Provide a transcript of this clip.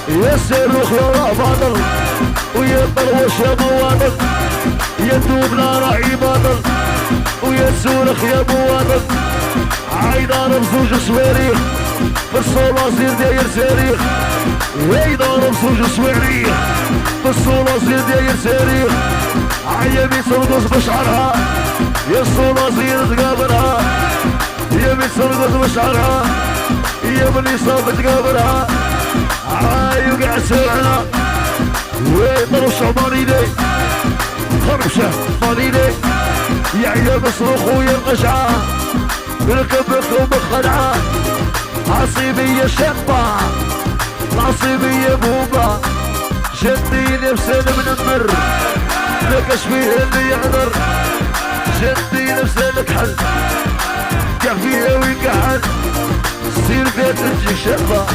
يا صاروخ يا باطل ويا طروش يا مواطن، يا دوبنا راعي باطل ويا صورخ يا مواطن. عايدار بزوج صواريخ بالصولاصير داير صاريخ، عايدار بزوج صواريخ بالصولاصير داير صاريخ. عيا بيترقص بشعرها يا الصولاصير تقابرها، يا بيترقص بشعرها يا بني صافت تقابرها. عاي وقع سرعنا ويطرش عمانيني خربشة مانيني، يا عيا بصرخ ويا القشعة ركبكم بخدعة. عصيبية شابة عصيبية بوبة، جدي نفسه منمر لكش فيه اللي يعذر، جدي نفسه الكحل كفيه ويكحل. سير بيت تجي شابة